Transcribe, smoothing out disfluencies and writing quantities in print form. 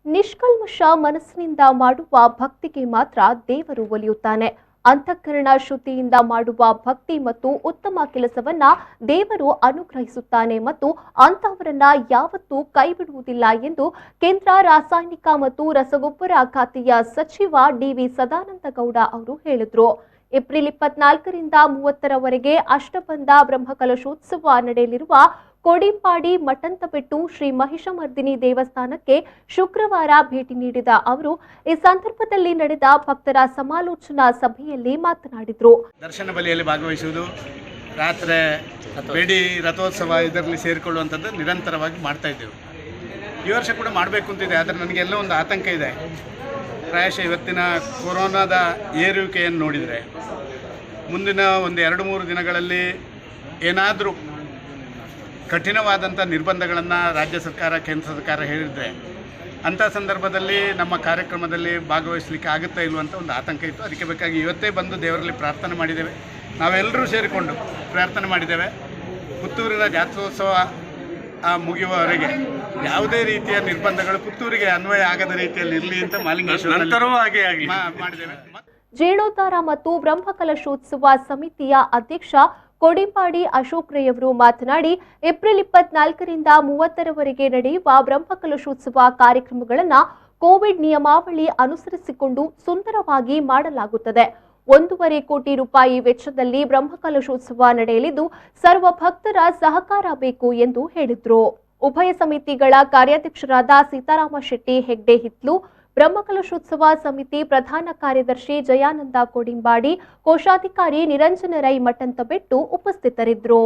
ನಿಷ್ಕಲ್ಮಶ ಮನಸ್ಸಿನಿಂದ ಮಾಡುವ ಭಕ್ತಿಗೆ ಮಾತ್ರ ದೇವರು ಒಲಿಯುತ್ತಾನೆ. ಅಂತಃಕರಣ ಶುದ್ಧಿಯಿಂದ ಮಾಡುವ ಭಕ್ತಿ ಮತ್ತು ಉತ್ತಮ ಕೆಲಸವನ್ನ ದೇವರು ಅನುಗ್ರಹಿಸುತ್ತಾನೆ ಮತ್ತು ಅಂತಹವರನ್ನ ಯಾವತ್ತೂ ಕೈಬಿಡುವುದಿಲ್ಲ ಎಂದು ಕೇಂದ್ರ ರಾಸಾಯನಿಕ ಮತ್ತು ರಸಗೊಬ್ಬರ ಖಾತೆಯ ಸಚಿವ ಡಿ.ವಿ. ಸದಾನಂದಗೌಡ ಅವರು ಹೇಳಿದರು. ಏಪ್ರಿಲ್ 24ರಿಂದ 30ರವರೆಗೆ ಅಷ್ಟಬಂಧ ಬ್ರಹ್ಮಕಲಶೋತ್ಸವ ನಡೆಯಲಿರುವ ಕೋಡಿಂಪಾಡಿ ಮಠಂತಬೆಟ್ಟು ಶ್ರೀ ಮಹಿಷಮರ್ದಿನಿ ದೇವಸ್ಥಾನಕ್ಕೆ ಶುಕ್ರವಾರ ಭೇಟಿ ನೀಡಿದ ಅವರು ಈ ಸಂದರ್ಭದಲ್ಲಿ ನಡೆದ ಭಕ್ತರ ಸಮಾಲೋಚನಾ ಸಭೆಯಲ್ಲಿ ಮಾತನಾಡಿದರು. ದರ್ಶನ ಬಲಿಯಲ್ಲಿ ಭಾಗವಹಿಸುವುದು, ರಾತ್ರಿ ಬೇಡಿ ರಥೋತ್ಸವ ಇದರಲ್ಲಿ ಸೇರಿಕೊಳ್ಳುವಂಥದ್ದು ನಿರಂತರವಾಗಿ ಮಾಡ್ತಾ ಇದ್ದೇವೆ. ಈ ವರ್ಷ ಕೂಡ ಮಾಡಬೇಕು ಅಂತಿದೆ, ಆದರೆ ನನಗೆಲ್ಲ ಒಂದು ಆತಂಕ ಇದೆ. ಪ್ರಾಯಶಃ ಇವತ್ತಿನ ಕೊರೋನಾದ ಏರುವಿಕೆಯನ್ನು ನೋಡಿದರೆ ಮುಂದಿನ ಒಂದು 2-3 ದಿನಗಳಲ್ಲಿ ಏನಾದರೂ ಕಠಿಣವಾದಂಥ ನಿರ್ಬಂಧಗಳನ್ನು ರಾಜ್ಯ ಸರ್ಕಾರ, ಕೇಂದ್ರ ಸರ್ಕಾರ ಹೇಳಿದರೆ ಅಂಥ ಸಂದರ್ಭದಲ್ಲಿ ನಮ್ಮ ಕಾರ್ಯಕ್ರಮದಲ್ಲಿ ಭಾಗವಹಿಸಲಿಕ್ಕೆ ಆಗುತ್ತಾ ಇಲ್ವಂತ ಒಂದು ಆತಂಕ ಇತ್ತು. ಅದಕ್ಕೆ ಬೇಕಾಗಿ ಇವತ್ತೇ ಬಂದು ದೇವರಲ್ಲಿ ಪ್ರಾರ್ಥನೆ ಮಾಡಿದ್ದೇವೆ. ನಾವೆಲ್ಲರೂ ಸೇರಿಕೊಂಡು ಪ್ರಾರ್ಥನೆ ಮಾಡಿದ್ದೇವೆ. ಪುತ್ತೂರಿನ ಜಾತ್ರೋತ್ಸವ ಮುಗಿಯುವವರೆಗೆ ಯಾವುದೇ ರೀತಿಯ ನಿರ್ಬಂಧಗಳು ಪುತ್ತೂರಿಗೆ ಅನ್ವಯ ಆಗದ ರೀತಿಯಲ್ಲಿ ಇರಲಿ ಅಂತ ಮಾಲಿಂಗೇಶ್ವರ ಮಾಡಿದ್ದೇವೆ. ಜೀರ್ಣೋದ್ಧಾರ ಮತ್ತು ಬ್ರಹ್ಮಕಲಶೋತ್ಸವ ಸಮಿತಿಯ ಅಧ್ಯಕ್ಷ ಕೋಡಿಂಪಾಡಿ ಅಶೋಕ್ ರೈ ಅವರು ಮಾತನಾಡಿ, ಏಪ್ರಿಲ್ 24ರಿಂದ 30ರವರೆಗೆ ನಡೆಯುವ ಬ್ರಹ್ಮಕಲಶೋತ್ಸವ ಕಾರ್ಯಕ್ರಮಗಳನ್ನು ಕೋವಿಡ್ ನಿಯಮಾವಳಿ ಅನುಸರಿಸಿಕೊಂಡು ಸುಂದರವಾಗಿ ಮಾಡಲಾಗುತ್ತದೆ. 1.5 ಕೋಟಿ ರೂಪಾಯಿ ವೆಚ್ಚದಲ್ಲಿ ಬ್ರಹ್ಮಕಲಶೋತ್ಸವ ನಡೆಯಲಿದ್ದು ಸರ್ವ ಭಕ್ತರ ಸಹಕಾರ ಬೇಕು ಎಂದು ಹೇಳಿದರು. ಉಭಯ ಸಮಿತಿಗಳ ಕಾರ್ಯಾಧ್ಯಕ್ಷರಾದ ಸೀತಾರಾಮ ಶೆಟ್ಟಿ ಹೆಗ್ಡೆ ಹಿತ್ಲು, ಬ್ರಹ್ಮಕಲಶೋತ್ಸವ ಸಮಿತಿ ಪ್ರಧಾನ ಕಾರ್ಯದರ್ಶಿ ಜಯಾನಂದ ಕೋಡಿಂಬಾಡಿ, ಕೋಶಾಧಿಕಾರಿ ನಿರಂಜನ ರೈ ಮಠಂತಬೆಟ್ಟು ಉಪಸ್ಥಿತರಿದ್ದರು.